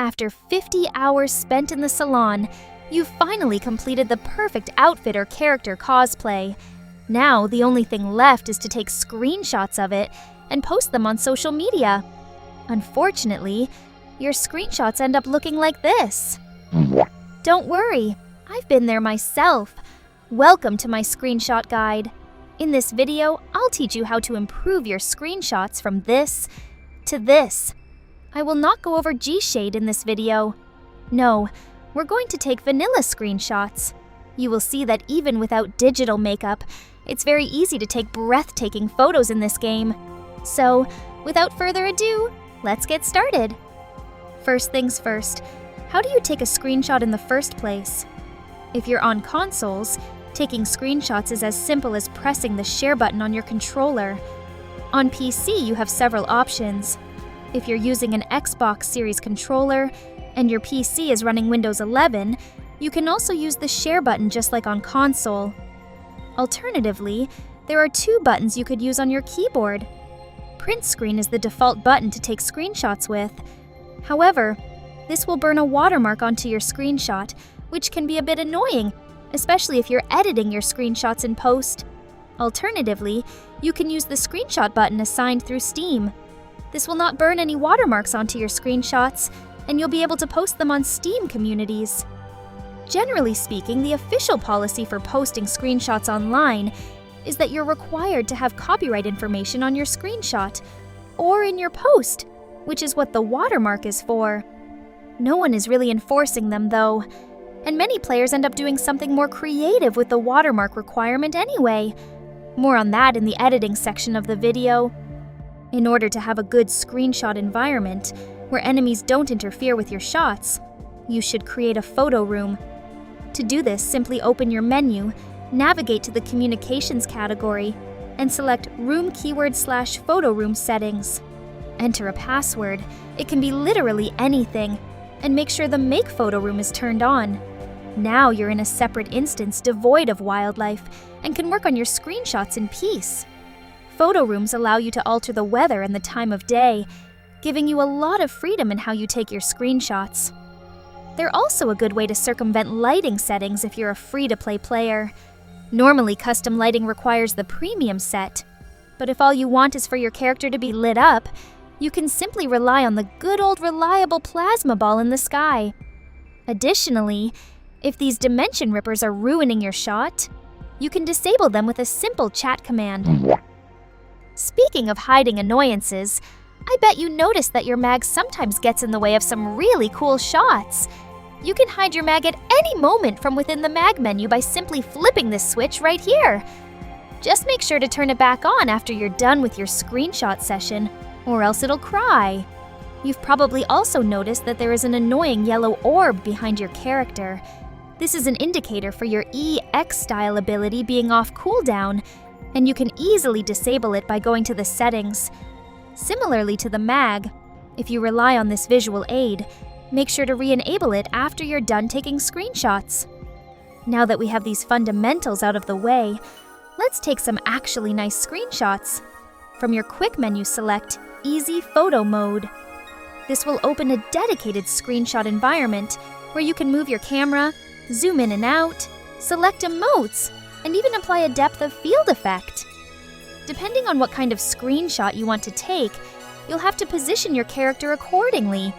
After 50 hours spent in the salon, you've finally completed the perfect outfit or character cosplay. Now, the only thing left is to take screenshots of it and post them on social media. Unfortunately, your screenshots end up looking like this. Don't worry, I've been there myself. Welcome to my screenshot guide. In this video, I'll teach you how to improve your screenshots from this to this. I will not go over G-Shade in this video. No, we're going to take vanilla screenshots. You will see that even without digital makeup, it's very easy to take breathtaking photos in this game. So, without further ado, let's get started. First things first, how do you take a screenshot in the first place? If you're on consoles, taking screenshots is as simple as pressing the share button on your controller. On PC, you have several options. If you're using an Xbox Series controller and your PC is running Windows 11, you can also use the share button just like on console. Alternatively, there are two buttons you could use on your keyboard. Print screen is the default button to take screenshots with. However, this will burn a watermark onto your screenshot, which can be a bit annoying, especially if you're editing your screenshots in post. Alternatively, you can use the screenshot button assigned through Steam. This will not burn any watermarks onto your screenshots, and you'll be able to post them on Steam communities. Generally speaking, the official policy for posting screenshots online is that you're required to have copyright information on your screenshot, or in your post, which is what the watermark is for. No one is really enforcing them though, and many players end up doing something more creative with the watermark requirement anyway. More on that in the editing section of the video. In order to have a good screenshot environment, where enemies don't interfere with your shots, you should create a photo room. To do this, simply open your menu, navigate to the Communications category, and select Room keyword/Photo Room Settings. Enter a password, it can be literally anything, and make sure the Make Photo Room is turned on. Now you're in a separate instance devoid of wildlife and can work on your screenshots in peace. Photo rooms allow you to alter the weather and the time of day, giving you a lot of freedom in how you take your screenshots. They're also a good way to circumvent lighting settings if you're a free-to-play player. Normally, custom lighting requires the premium set, but if all you want is for your character to be lit up, you can simply rely on the good old reliable plasma ball in the sky. Additionally, if these dimension rippers are ruining your shot, you can disable them with a simple chat command. Speaking of hiding annoyances, I bet you noticed that your mag sometimes gets in the way of some really cool shots. You can hide your mag at any moment from within the mag menu by simply flipping this switch right here. Just make sure to turn it back on after you're done with your screenshot session, or else it'll cry. You've probably also noticed that there is an annoying yellow orb behind your character. This is an indicator for your EX style ability being off cooldown, and you can easily disable it by going to the settings. Similarly to the mag, if you rely on this visual aid, make sure to re-enable it after you're done taking screenshots. Now that we have these fundamentals out of the way, let's take some actually nice screenshots. From your quick menu, select Easy Photo Mode. This will open a dedicated screenshot environment where you can move your camera, zoom in and out, select emotes, and even apply a depth of field effect. Depending on what kind of screenshot you want to take, you'll have to position your character accordingly.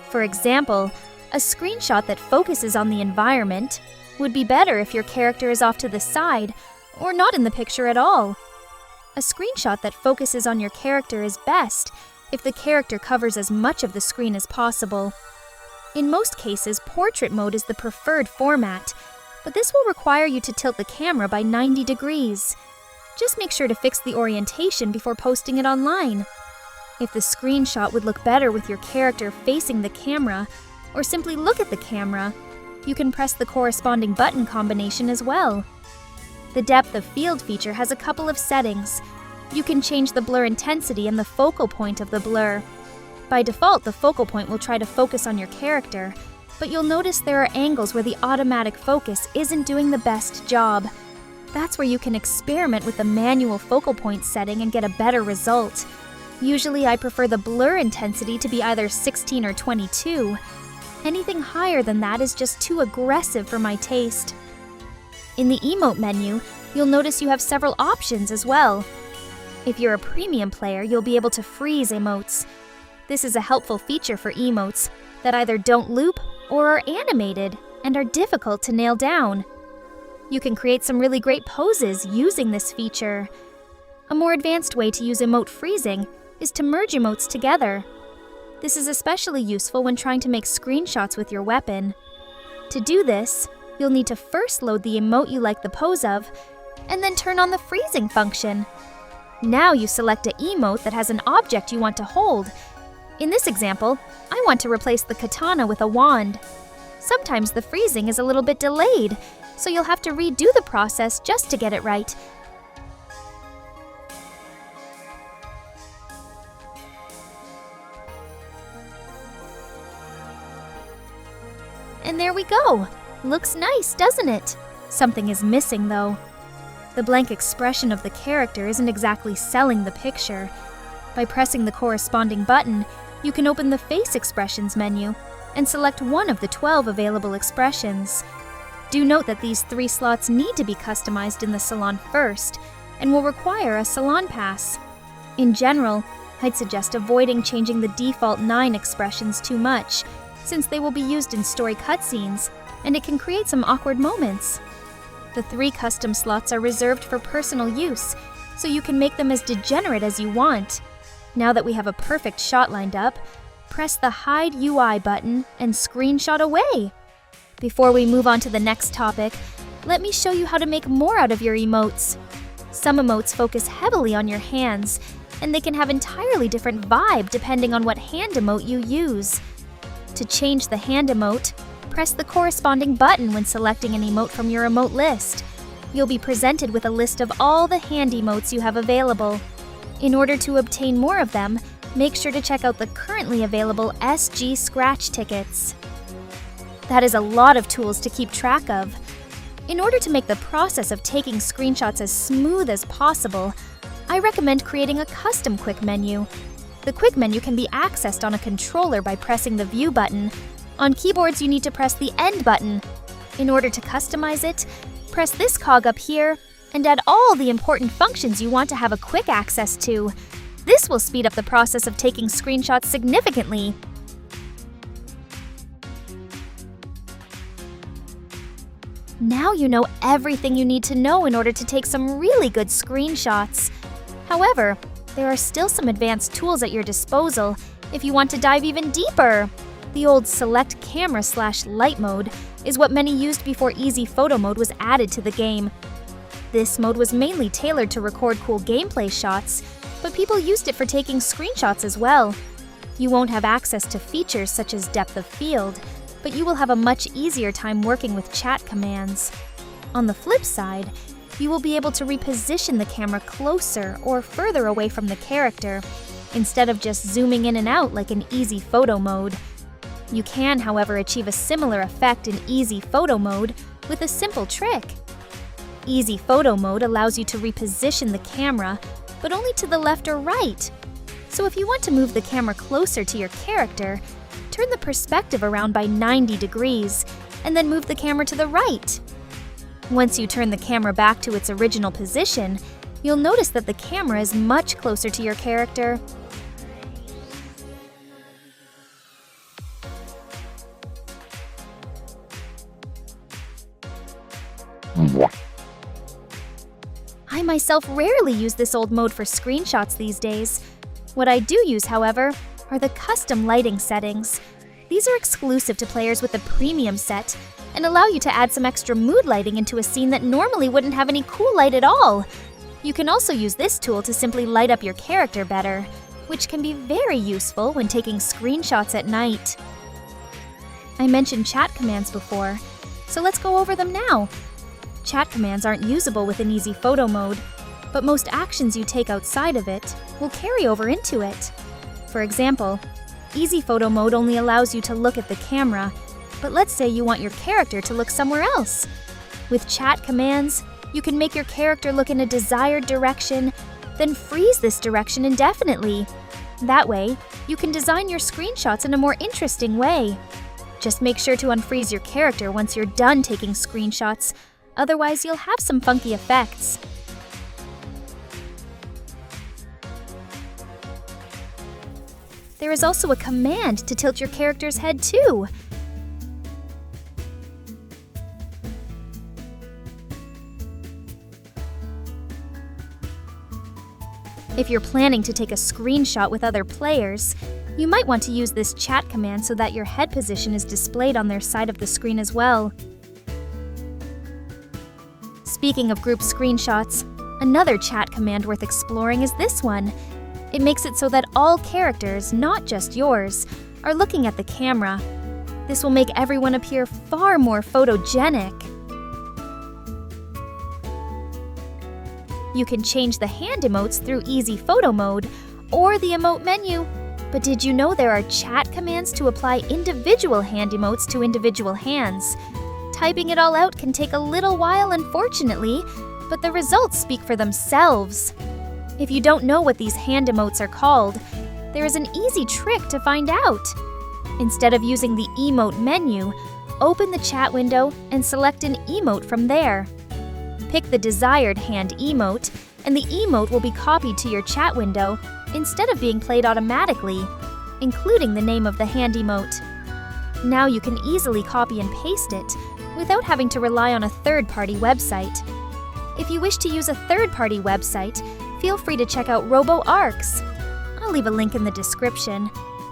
For example, a screenshot that focuses on the environment would be better if your character is off to the side or not in the picture at all. A screenshot that focuses on your character is best if the character covers as much of the screen as possible. In most cases, portrait mode is the preferred format, but this will require you to tilt the camera by 90 degrees. Just make sure to fix the orientation before posting it online. If the screenshot would look better with your character facing the camera, or simply look at the camera, you can press the corresponding button combination as well. The depth of field feature has a couple of settings. You can change the blur intensity and the focal point of the blur. By default, the focal point will try to focus on your character, but you'll notice there are angles where the automatic focus isn't doing the best job. That's where you can experiment with the manual focal point setting and get a better result. Usually I prefer the blur intensity to be either 16 or 22, Anything higher than that is just too aggressive for my taste. In the emote menu, you'll notice you have several options as well. If you're a premium player, you'll be able to freeze emotes. This is a helpful feature for emotes that either don't loop or are animated and are difficult to nail down. You can create some really great poses using this feature. A more advanced way to use emote freezing is to merge emotes together. This is especially useful when trying to make screenshots with your weapon. To do this, you'll need to first load the emote you like the pose of, and then turn on the freezing function. Now you select an emote that has an object you want to hold. In this example, I want to replace the katana with a wand. Sometimes the freezing is a little bit delayed, so you'll have to redo the process just to get it right. And there we go! Looks nice, doesn't it? Something is missing though. The blank expression of the character isn't exactly selling the picture. By pressing the corresponding button, you can open the Face Expressions menu and select one of the 12 available expressions. Do note that these 3 slots need to be customized in the salon first and will require a salon pass. In general, I'd suggest avoiding changing the default 9 expressions too much, since they will be used in story cutscenes, and it can create some awkward moments. The 3 custom slots are reserved for personal use, so you can make them as degenerate as you want. Now that we have a perfect shot lined up, press the Hide UI button and screenshot away. Before we move on to the next topic, let me show you how to make more out of your emotes. Some emotes focus heavily on your hands, and they can have entirely different vibe depending on what hand emote you use. To change the hand emote, press the corresponding button when selecting an emote from your emote list. You'll be presented with a list of all the hand emotes you have available. In order to obtain more of them, make sure to check out the currently available SG Scratch tickets. That is a lot of tools to keep track of. In order to make the process of taking screenshots as smooth as possible, I recommend creating a custom quick menu. The quick menu can be accessed on a controller by pressing the View button. On keyboards, you need to press the End button. In order to customize it, press this cog up here and add all the important functions you want to have a quick access to. This will speed up the process of taking screenshots significantly. Now you know everything you need to know in order to take some really good screenshots. However, there are still some advanced tools at your disposal if you want to dive even deeper. The old Select Camera/Light mode is what many used before Easy Photo mode was added to the game. This mode was mainly tailored to record cool gameplay shots, but people used it for taking screenshots as well. You won't have access to features such as depth of field, but you will have a much easier time working with chat commands. On the flip side, you will be able to reposition the camera closer or further away from the character, instead of just zooming in and out like in Easy Photo mode. You can, however, achieve a similar effect in Easy Photo mode with a simple trick. Easy Photo mode allows you to reposition the camera, but only to the left or right. So if you want to move the camera closer to your character, turn the perspective around by 90 degrees, and then move the camera to the right. Once you turn the camera back to its original position, you'll notice that the camera is much closer to your character. I myself rarely use this old mode for screenshots these days. What I do use, however, are the custom lighting settings. These are exclusive to players with the premium set and allow you to add some extra mood lighting into a scene that normally wouldn't have any cool light at all. You can also use this tool to simply light up your character better, which can be very useful when taking screenshots at night. I mentioned chat commands before, so let's go over them now. Chat commands aren't usable within Easy Photo mode, but most actions you take outside of it will carry over into it. For example, Easy Photo mode only allows you to look at the camera, but let's say you want your character to look somewhere else. With chat commands, you can make your character look in a desired direction, then freeze this direction indefinitely. That way, you can design your screenshots in a more interesting way. Just make sure to unfreeze your character once you're done taking screenshots, otherwise you'll have some funky effects. There is also a command to tilt your character's head too. If you're planning to take a screenshot with other players, you might want to use this chat command so that your head position is displayed on their side of the screen as well. Speaking of group screenshots, another chat command worth exploring is this one. It makes it so that all characters, not just yours, are looking at the camera. This will make everyone appear far more photogenic. You can change the hand emotes through Easy Photo Mode or the emote menu. But did you know there are chat commands to apply individual hand emotes to individual hands? Typing it all out can take a little while, unfortunately, but the results speak for themselves. If you don't know what these hand emotes are called, there is an easy trick to find out. Instead of using the emote menu, open the chat window and select an emote from there. Pick the desired hand emote, and the emote will be copied to your chat window instead of being played automatically, including the name of the hand emote. Now you can easily copy and paste it without having to rely on a third-party website. If you wish to use a third-party website, feel free to check out RoboArcs. I'll leave a link in the description.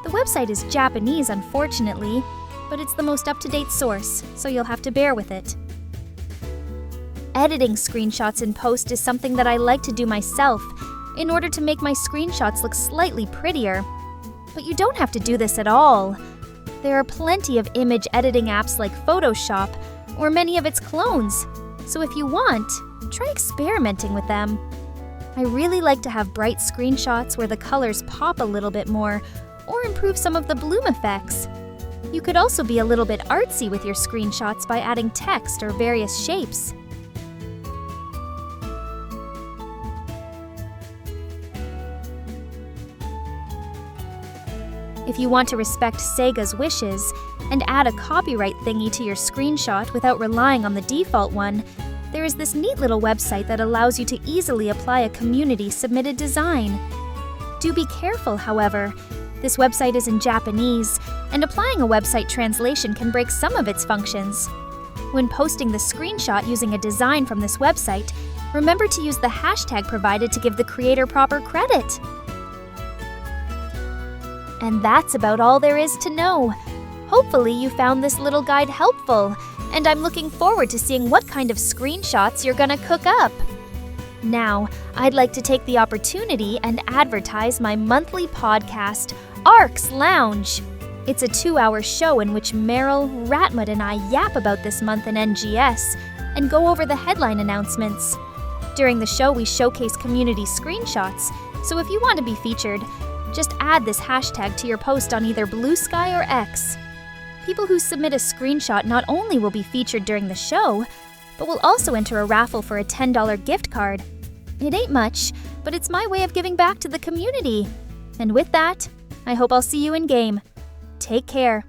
The website is Japanese, unfortunately, but it's the most up-to-date source, so you'll have to bear with it. Editing screenshots in post is something that I like to do myself in order to make my screenshots look slightly prettier. But you don't have to do this at all. There are plenty of image editing apps like Photoshop or many of its clones, so if you want, try experimenting with them. I really like to have bright screenshots where the colors pop a little bit more or improve some of the bloom effects. You could also be a little bit artsy with your screenshots by adding text or various shapes. If you want to respect SEGA's wishes and add a copyright thingy to your screenshot without relying on the default one, there is this neat little website that allows you to easily apply a community-submitted design. Do be careful, however. This website is in Japanese, and applying a website translation can break some of its functions. When posting the screenshot using a design from this website, remember to use the hashtag provided to give the creator proper credit. And that's about all there is to know. Hopefully you found this little guide helpful, and I'm looking forward to seeing what kind of screenshots you're gonna cook up. Now, I'd like to take the opportunity and advertise my monthly podcast, Arcs Lounge. It's a 2-hour show in which Meryl, Ratmut, and I yap about this month in NGS and go over the headline announcements. During the show, we showcase community screenshots, so if you want to be featured, just add this hashtag to your post on either Blue Sky or X. People who submit a screenshot not only will be featured during the show, but will also enter a raffle for a $10 gift card. It ain't much, but it's my way of giving back to the community. And with that, I hope I'll see you in game. Take care.